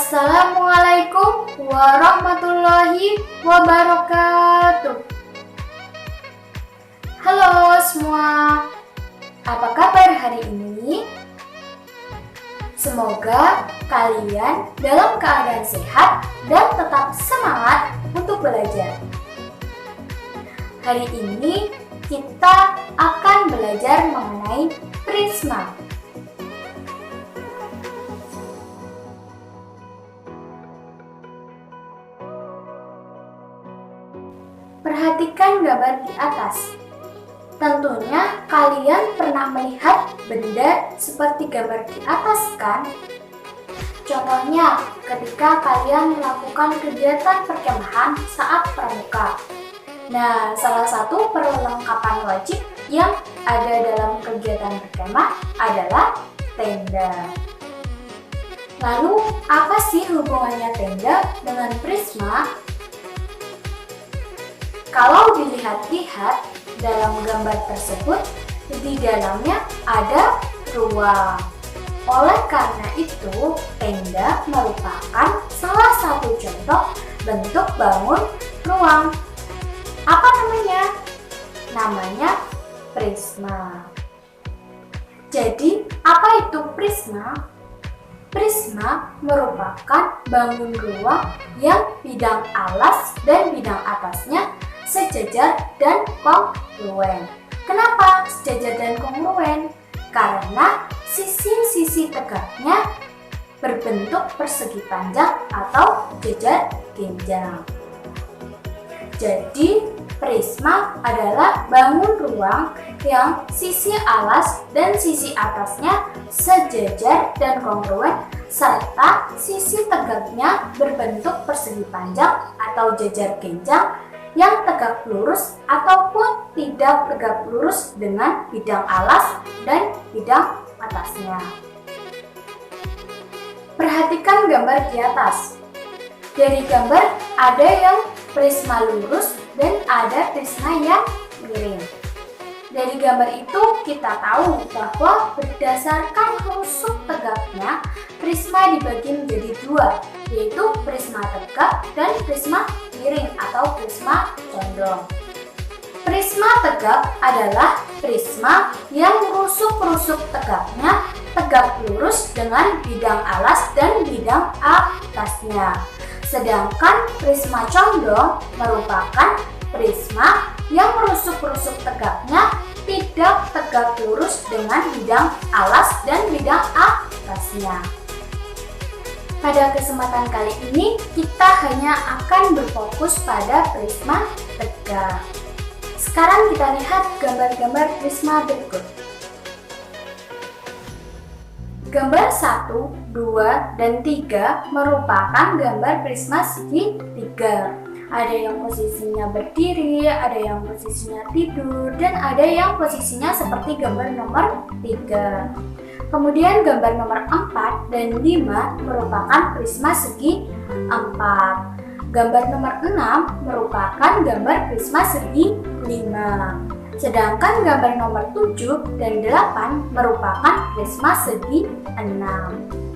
Assalamualaikum warahmatullahi wabarakatuh. Halo semua, apa kabar hari ini? Semoga kalian dalam keadaan sehat dan tetap semangat untuk belajar. Hari ini kita akan belajar mengenai prisma. Perhatikan gambar di atas. Tentunya kalian pernah melihat benda seperti gambar di atas kan? Contohnya, ketika kalian melakukan kegiatan perkemahan saat pramuka. Nah, salah satu perlengkapan wajib yang ada dalam kegiatan berkemah adalah tenda. Lalu, apa sih hubungannya tenda dengan prisma? Kalau dilihat-lihat dalam gambar tersebut, di dalamnya ada ruang. Oleh karena itu, tenda merupakan salah satu contoh bentuk bangun ruang. Apa namanya? Namanya prisma. Jadi, apa itu prisma? Prisma merupakan bangun ruang yang bidang alas dan bidang atasnya sejajar dan kongruen. Kenapa sejajar dan kongruen? Karena sisi-sisi tegaknya berbentuk persegi panjang atau jajar genjang. Jadi, prisma adalah bangun ruang yang sisi alas dan sisi atasnya sejajar dan kongruen serta sisi tegaknya berbentuk persegi panjang atau jajar genjang yang tegak lurus ataupun tidak tegak lurus dengan bidang alas dan bidang atasnya. Perhatikan gambar di atas. Dari gambar ada yang prisma lurus dan ada prisma yang miring. Dari gambar itu kita tahu bahwa berdasarkan rusuk tegaknya, prisma dibagi menjadi dua, yaitu prisma tegak dan prisma miring atau prisma condong. Prisma tegak adalah prisma yang rusuk-rusuk tegaknya tegak lurus dengan bidang alas dan bidang atasnya. Sedangkan prisma condong merupakan prisma yang rusuk-rusuk tegaknya tidak tegak lurus dengan bidang alas dan bidang atasnya. Pada kesempatan kali ini, kita hanya akan berfokus pada prisma tegak. Sekarang kita lihat gambar-gambar prisma berikut. Gambar 1, 2, dan 3 merupakan gambar prisma segi 3. Ada yang posisinya berdiri, ada yang posisinya tidur, dan ada yang posisinya seperti gambar nomor 3. Kemudian gambar nomor 4 dan 5 merupakan prisma segi 4. Gambar nomor 6 merupakan gambar prisma segi 5. Sedangkan gambar nomor 7 dan 8 merupakan prisma segi 6.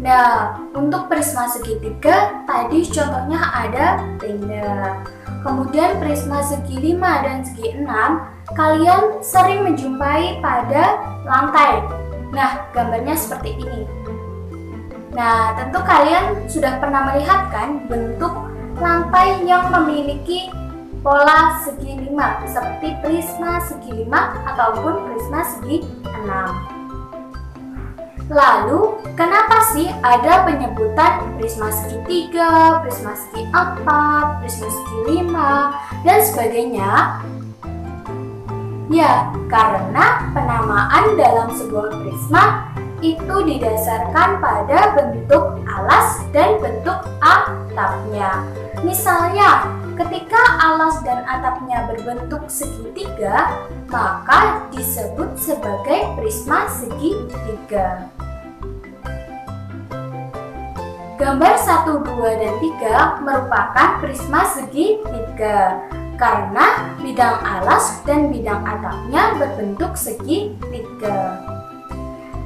Nah, untuk prisma segitiga tadi contohnya ada tenda. Kemudian prisma segi 5 dan segi 6 kalian sering menjumpai pada lantai. Nah, gambarnya seperti ini. Nah, tentu kalian sudah pernah melihat kan bentuk lantai yang memiliki pola segi 5 seperti prisma segi 5 ataupun prisma segi 6. Lalu, kenapa sih ada penyebutan prisma segi 3, prisma segi 4, prisma segi 5, dan sebagainya? Ya, karena penamaan dalam sebuah prisma itu didasarkan pada bentuk alas dan bentuk atapnya. Misalnya, ketika alas dan atapnya berbentuk segitiga, maka disebut sebagai prisma segitiga. Gambar 1, 2, dan 3 merupakan prisma segitiga karena bidang alas dan bidang atapnya berbentuk segitiga.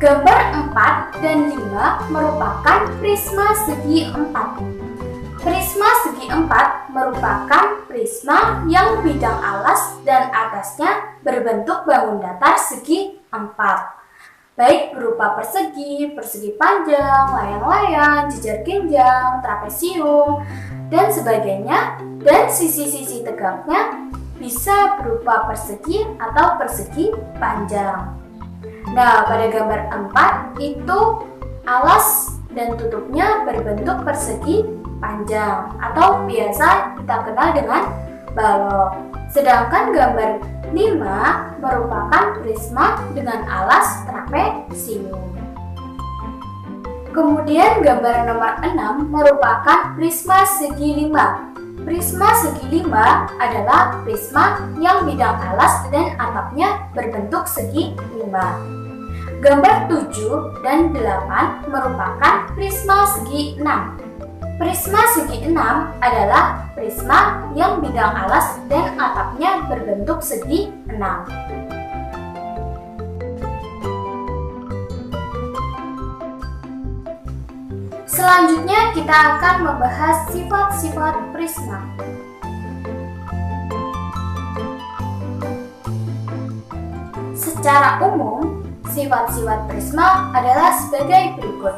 Gambar 4 dan 5 merupakan prisma segi 4. Prisma segi 4 merupakan prisma yang bidang alas dan atasnya berbentuk bangun datar segi 4, baik berupa persegi, persegi panjang, layang-layang, jejer genjang, trapesium, dan sebagainya, dan sisi-sisi tegaknya bisa berupa persegi atau persegi panjang. Nah, pada gambar 4 itu alas dan tutupnya berbentuk persegi panjang atau biasa kita kenal dengan balok. Sedangkan gambar 5 merupakan prisma dengan alas trapesium. Kemudian gambar nomor 6 merupakan prisma segi 5. Prisma segi 5 adalah prisma yang bidang alas dan atapnya berbentuk segi 5. Gambar 7 dan 8 merupakan prisma segi 6. Prisma segi 6 adalah prisma yang bidang alas dan atapnya berbentuk segi 6. Selanjutnya kita akan membahas sifat-sifat prisma. Secara umum, sifat-sifat prisma adalah sebagai berikut.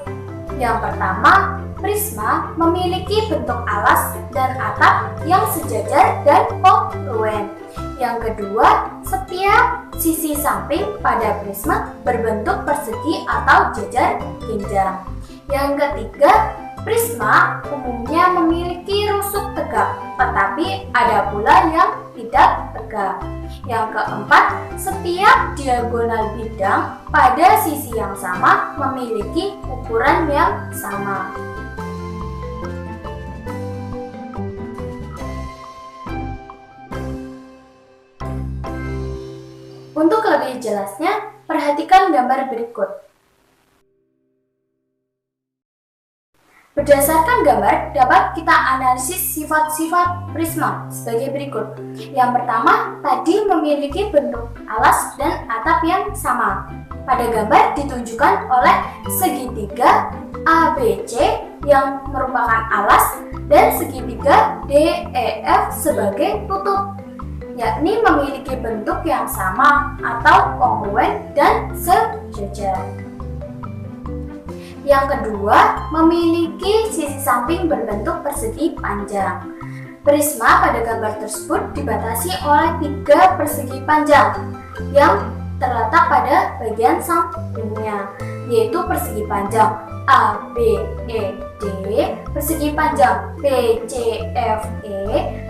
Yang pertama, prisma memiliki bentuk alas dan atap yang sejajar dan kongruen. Yang kedua, setiap sisi samping pada prisma berbentuk persegi atau jejer genjang. Yang ketiga, prisma umumnya memiliki rusuk tegak, tetapi ada pula yang tidak tegak. Yang keempat, setiap diagonal bidang pada sisi yang sama memiliki ukuran yang sama. Untuk lebih jelasnya, perhatikan gambar berikut. Berdasarkan gambar, dapat kita analisis sifat-sifat prisma sebagai berikut. Yang pertama, tadi memiliki bentuk alas dan atap yang sama. Pada gambar ditunjukkan oleh segitiga ABC yang merupakan alas dan segitiga DEF sebagai tutup, yakni memiliki bentuk yang sama atau kongruen dan sejajar. Yang kedua, memiliki sisi samping berbentuk persegi panjang. Prisma pada gambar tersebut dibatasi oleh 3 persegi panjang yang terletak pada bagian sampingnya, yaitu persegi panjang ABED, persegi panjang PCFE,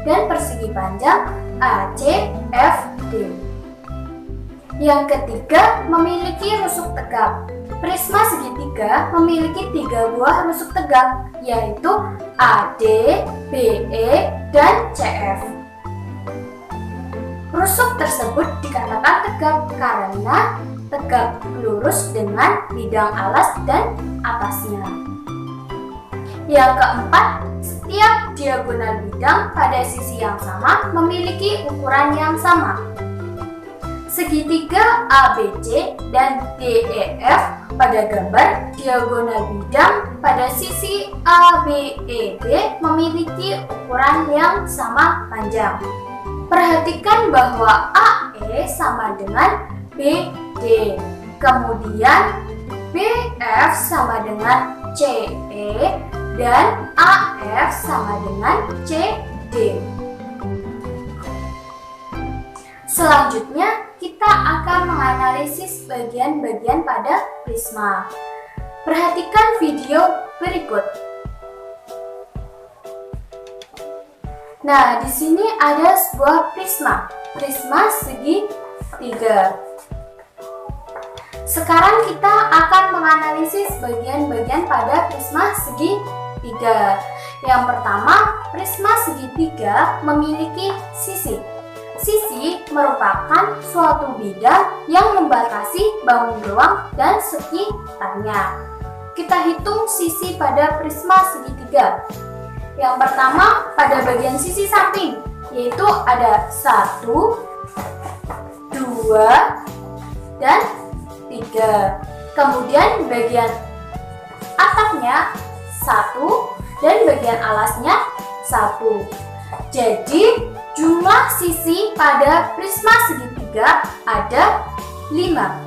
dan persegi panjang ACFD. Yang ketiga, memiliki rusuk tegak. Prisma segitiga memiliki 3 buah rusuk tegak, yaitu AD, BE, dan CF. Rusuk tersebut dikatakan tegak karena tegak lurus dengan bidang alas dan atasnya. Yang keempat, setiap diagonal bidang pada sisi yang sama memiliki ukuran yang sama. Segitiga ABC dan DEF pada gambar diagonal bidang pada sisi ABED memiliki ukuran yang sama panjang. Perhatikan bahwa AE sama dengan BD, kemudian BF sama dengan CE, dan AF sama dengan CD. Selanjutnya, kita akan menganalisis bagian-bagian pada prisma. Perhatikan video berikut. Nah, di sini ada sebuah prisma segi 3. Sekarang kita akan menganalisis bagian-bagian pada prisma segi 3. Yang pertama, prisma segi 3 memiliki sisi. Sisi merupakan suatu bidang yang membatasi bangun ruang dan sekitarnya. Kita hitung sisi pada prisma segitiga. Yang pertama pada bagian sisi samping, yaitu ada 1, 2, dan 3. Kemudian bagian atapnya 1 dan bagian alasnya 1. Jadi jumlah sisi pada prisma segitiga ada 5.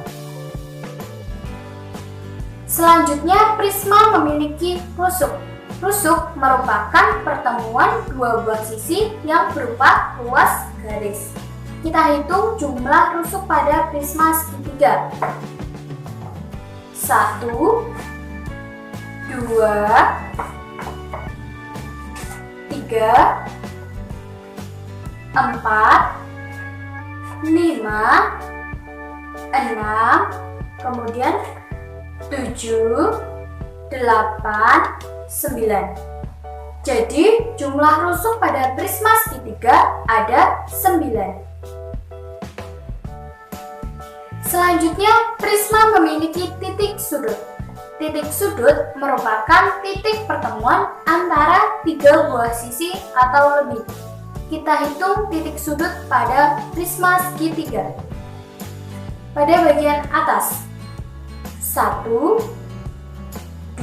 Selanjutnya, prisma memiliki rusuk. Rusuk merupakan pertemuan dua buah sisi yang berupa ruas garis. Kita hitung jumlah rusuk pada prisma segitiga. 1, 2, 3, 4, 5, 6, kemudian 7, 8, 9. Jadi jumlah rusuk pada prisma segitiga ada 9. Selanjutnya, prisma memiliki titik sudut. Titik sudut merupakan titik pertemuan antara tiga buah sisi atau lebih. Kita hitung titik sudut pada prisma segitiga. Pada bagian atas 1,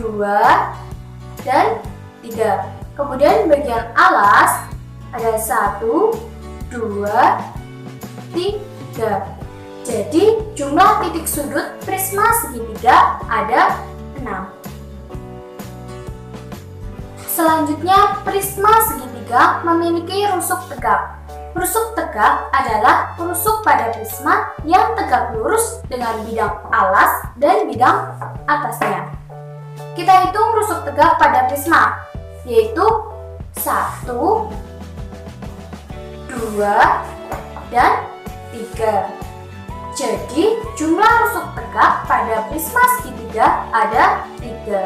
2, dan 3. Kemudian bagian alas ada 1, 2, 3. Jadi jumlah titik sudut prisma segitiga ada 6. Selanjutnya, prisma segitiga memiliki rusuk tegak. Rusuk tegak adalah rusuk pada prisma yang tegak lurus dengan bidang alas dan bidang atasnya. Kita hitung rusuk tegak pada prisma, yaitu 1, 2, dan 3. Jadi jumlah rusuk tegak pada prisma segitiga ada 3.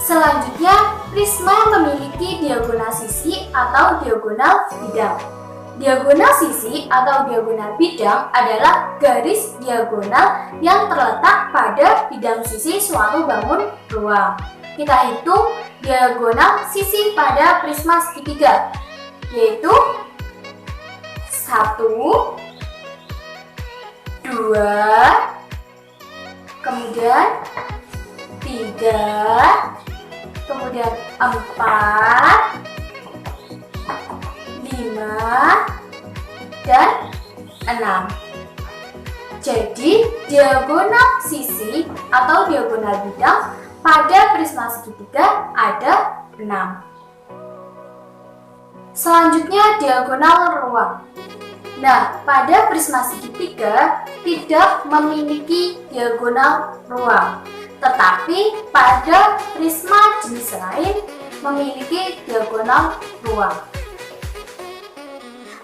Selanjutnya, prisma memiliki diagonal sisi atau diagonal bidang. Diagonal sisi atau diagonal bidang adalah garis diagonal yang terletak pada bidang sisi suatu bangun ruang. Kita hitung diagonal sisi pada prisma segitiga, yaitu 1, 2, kemudian 3, kemudian 4, 5, dan 6. Jadi diagonal sisi atau diagonal bidang pada prisma segitiga ada 6. Selanjutnya, diagonal ruang. Nah, pada prisma segitiga tidak memiliki diagonal ruang, tetapi pada prisma jenis lain memiliki diagonal ruang.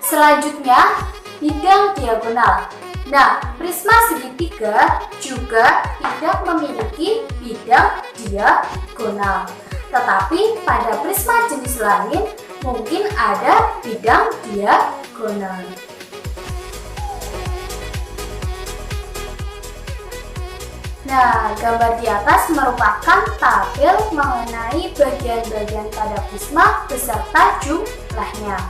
Selanjutnya, bidang diagonal. Nah, prisma segitiga juga tidak memiliki bidang diagonal, tetapi pada prisma jenis lain mungkin ada bidang diagonal. Nah, gambar di atas merupakan tabel mengenai bagian-bagian pada prisma beserta jumlahnya.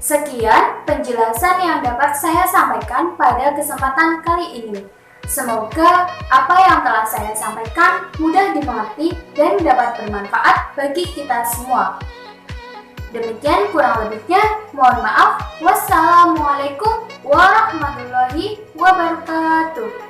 Sekian penjelasan yang dapat saya sampaikan pada kesempatan kali ini. Semoga apa yang telah saya sampaikan mudah dimengerti dan dapat bermanfaat bagi kita semua. Demikian kurang lebihnya, mohon maaf. Wassalamualaikum warahmatullahi wabarakatuh.